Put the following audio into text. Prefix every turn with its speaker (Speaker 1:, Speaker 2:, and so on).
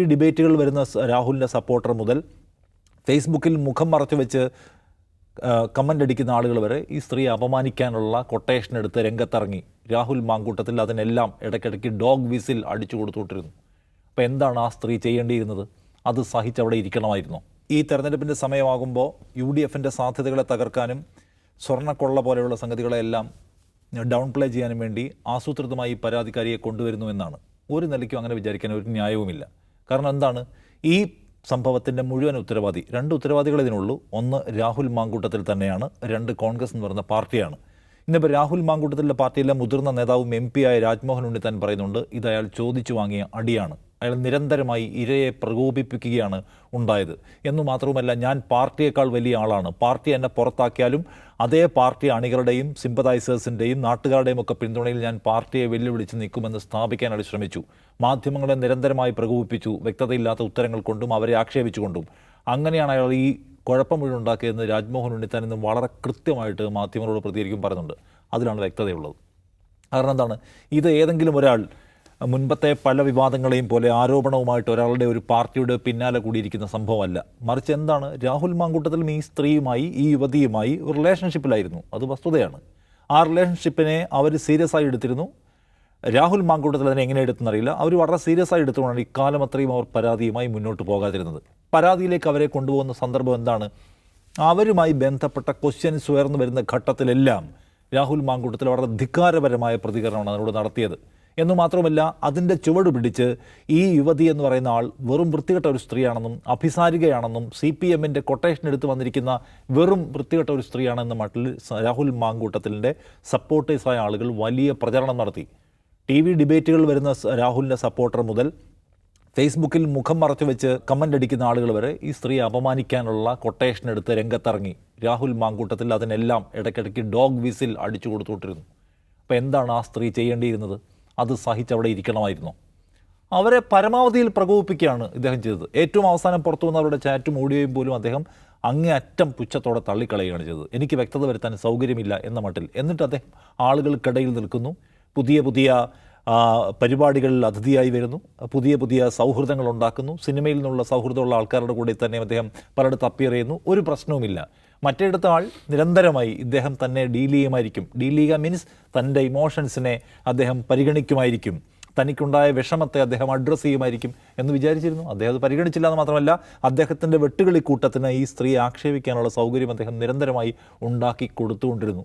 Speaker 1: ഈ ഡിബേറ്റുകൾ വരുന്ന രാഹുലിൻ്റെ സപ്പോർട്ടർ മുതൽ ഫേസ്ബുക്കിൽ മുഖം മറച്ചു വെച്ച് കമൻ്റ് അടിക്കുന്ന ആളുകൾ വരെ ഈ സ്ത്രീ അപമാനിക്കാനുള്ള കൊട്ടേഷൻ എടുത്ത് രംഗത്തിറങ്ങി. രാഹുൽ മാങ്കൂട്ടത്തിൽ അതിനെല്ലാം ഇടയ്ക്കിടയ്ക്ക് ഡോഗ് വിസിൽ അടിച്ചു കൊടുത്തുകൊണ്ടിരുന്നു. അപ്പോൾ എന്താണ് ആ സ്ത്രീ ചെയ്യേണ്ടിയിരുന്നത്? അത് സഹിച്ചവിടെ ഇരിക്കണമായിരുന്നു. ഈ തെരഞ്ഞെടുപ്പിൻ്റെ സമയമാകുമ്പോൾ UDFൻ്റെ സാധ്യതകളെ തകർക്കാനും സ്വർണ്ണക്കൊള്ള പോലെയുള്ള സംഗതികളെല്ലാം ഡൗൺ പ്ലേ ചെയ്യാനും വേണ്ടി ആസൂത്രിതമായി പരാതിക്കാരിയെ കൊണ്ടുവരുന്നു എന്നാണ്. ഒരു നിലയ്ക്കും അങ്ങനെ വിചാരിക്കാൻ ഒരു ന്യായവുമില്ല. കാരണം എന്താണ്, ഈ സംഭവത്തിൻ്റെ മുഴുവൻ ഉത്തരവാദി, രണ്ട് ഉത്തരവാദികൾ ഇതിനുള്ളൂ. ഒന്ന് രാഹുൽ മാങ്കൂട്ടത്തിൽ തന്നെയാണ്, രണ്ട് കോൺഗ്രസ് എന്ന് പറയുന്ന പാർട്ടിയാണ്. ഇന്നിപ്പോൾ രാഹുൽ മാങ്കൂട്ടത്തിൻ്റെ പാർട്ടിയിലെ മുതിർന്ന നേതാവും MP ആയ രാജ്മോഹൻ ഉണ്ണിത്താൻ പറയുന്നുണ്ട്, ഇത് അയാൾ ചോദിച്ചു വാങ്ങിയ അടിയാണ്, അയാൾ നിരന്തരമായി ഇരയെ പ്രകോപിപ്പിക്കുകയാണ് ഉണ്ടായത് എന്നു മാത്രവുമല്ല, ഞാൻ പാർട്ടിയേക്കാൾ വലിയ ആളാണ്, പാർട്ടി എന്നെ പുറത്താക്കിയാലും അതേ പാർട്ടി അണികളുടെയും സിമ്പതൈസേഴ്സിൻ്റെയും നാട്ടുകാരുടെയും ഒക്കെ പിന്തുണയിൽ ഞാൻ പാർട്ടിയെ വെല്ലുവിളിച്ച് നിൽക്കുമെന്ന് സ്ഥാപിക്കാൻ അയാൾ ശ്രമിച്ചു. മാധ്യമങ്ങളെ നിരന്തരമായി പ്രകോപിപ്പിച്ചു, വ്യക്തതയില്ലാത്ത ഉത്തരങ്ങൾ കൊണ്ടും അവരെ ആക്ഷേപിച്ചുകൊണ്ടും. അങ്ങനെയാണ് അയാൾ ഈ കുഴപ്പം മുഴുവൻ ഉണ്ടാക്കിയതെന്ന് രാജ്മോഹൻ ഉണ്ണിത്താൻ ഇന്ന് വളരെ കൃത്യമായിട്ട് മാധ്യമങ്ങളോട് പ്രതികരിക്കും പറയുന്നുണ്ട്. അതിലാണ് വ്യക്തതയുള്ളത്. കാരണം എന്താണ്, ഇത് ഏതെങ്കിലും ഒരാൾ മുൻപത്തെ പല വിവാദങ്ങളെയും പോലെ ആരോപണവുമായിട്ട് ഒരാളുടെ ഒരു പാർട്ടിയുടെ പിന്നാലെ കൂടിയിരിക്കുന്ന സംഭവമല്ല. മറിച്ച് എന്താണ്, രാഹുൽ മാങ്കൂട്ടത്തിലും ഈ സ്ത്രീയുമായി, ഈ യുവതിയുമായി ഒരു റിലേഷൻഷിപ്പിലായിരുന്നു. അത് വസ്തുതയാണ്. ആ റിലേഷൻഷിപ്പിനെ അവർ സീരിയസ് ആയി എടുത്തിരുന്നു. രാഹുൽ മാങ്കൂട്ടത്തിൽ അതിനെ എങ്ങനെ എടുത്തെന്നറിയില്ല. അവർ വളരെ സീരിയസ് ആയി എടുത്തുകൊണ്ടാണ് ഇക്കാലം അത്രയും അവർ പരാതിയുമായി മുന്നോട്ട് പോകാതിരുന്നത്. പരാതിയിലേക്ക് അവരെ കൊണ്ടുപോകുന്ന സന്ദർഭം എന്താണ്, അവരുമായി ബന്ധപ്പെട്ട ക്വസ്റ്റ്യൻസ് ഉയർന്നു വരുന്ന ഘട്ടത്തിലെല്ലാം രാഹുൽ മാങ്കൂട്ടത്തിൽ വളരെ ധിക്കാരപരമായ പ്രതികരണമാണ് അതിനോട് നടത്തിയത്. എന്നു മാത്രമല്ല, അതിൻ്റെ ചുവട് പിടിച്ച് ഈ യുവതി എന്ന് പറയുന്ന ആൾ വെറും വൃത്തികെട്ട ഒരു സ്ത്രീയാണെന്നും അഭിസാരികയാണെന്നും CPMൻ്റെ കൊട്ടേഷൻ എടുത്ത് വന്നിരിക്കുന്ന വെറും വൃത്തികെട്ട ഒരു സ്ത്രീയാണെന്ന മട്ടിൽ രാഹുൽ മാങ്കൂട്ടത്തിൻ്റെ സപ്പോർട്ടേഴ്സായ ആളുകൾ വലിയ പ്രചരണം നടത്തി. TV ഡിബേറ്റുകൾ വരുന്ന രാഹുലിൻ്റെ സപ്പോർട്ടർ മുതൽ ഫേസ്ബുക്കിൽ മുഖം മറച്ചു വെച്ച് കമൻ്റ് അടിക്കുന്ന ആളുകൾ വരെ ഈ സ്ത്രീ അപമാനിക്കാനുള്ള കൊട്ടേഷൻ എടുത്ത് രംഗത്തിറങ്ങി. രാഹുൽ മാങ്കൂട്ടത്തിൽ അതിനെല്ലാം ഇടയ്ക്കിടയ്ക്ക് ഡോഗ് വിസിൽ അടിച്ചു കൊടുത്തുകൊണ്ടിരുന്നു. അപ്പോൾ എന്താണ് ആ സ്ത്രീ ചെയ്യേണ്ടിയിരുന്നത്? അത് സഹിച്ചവിടെ ഇരിക്കണമായിരുന്നു. അവരെ പരമാവധിയിൽ പ്രകോപിപ്പിക്കുകയാണ് ഇദ്ദേഹം ചെയ്തത്. ഏറ്റവും അവസാനം പുറത്തു വന്നവരുടെ ചാറ്റും ഓഡിയോയും പോലും അദ്ദേഹം അങ്ങേയറ്റം പുച്ഛത്തോടെ തള്ളിക്കളയുകയാണ് ചെയ്തത്. എനിക്ക് വ്യക്തത വരുത്താൻ സൗകര്യമില്ല എന്ന മട്ടിൽ. എന്നിട്ട് അദ്ദേഹം ആളുകൾക്കിടയിൽ നിൽക്കുന്നു, പുതിയ പുതിയ പരിപാടികളിൽ അതിഥിയായി വരുന്നു, പുതിയ പുതിയ സൗഹൃദങ്ങൾ ഉണ്ടാക്കുന്നു. സിനിമയിൽ നിന്നുള്ള സൗഹൃദമുള്ള ആൾക്കാരുടെ കൂടെ തന്നെ അദ്ദേഹം പലയിടത്ത് അപ്പിയർ ചെയ്യുന്നു. ഒരു പ്രശ്നവുമില്ല. മറ്റേടത്ത ആൾ നിരന്തരമായി ഇദ്ദേഹം തന്നെ ഡീൽ ചെയ്യുമായിരിക്കും. ഡീൽ ചെയ്യുക മീൻസ് തൻ്റെ ഇമോഷൻസിനെ അദ്ദേഹം പരിഗണിക്കുമായിരിക്കും, തനിക്കുണ്ടായ വിഷമത്തെ അദ്ദേഹം അഡ്രസ്സ് ചെയ്യുമായിരിക്കും എന്ന് വിചാരിച്ചിരുന്നു. അദ്ദേഹം അത് പരിഗണിച്ചില്ല എന്ന് മാത്രമല്ല, അദ്ദേഹത്തിൻ്റെ വെട്ടുകളിക്കൂട്ടത്തിന് ഈ സ്ത്രീ ആക്ഷേപിക്കാനുള്ള സൗകര്യം അദ്ദേഹം നിരന്തരമായി ഉണ്ടാക്കി കൊടുത്തുകൊണ്ടിരുന്നു.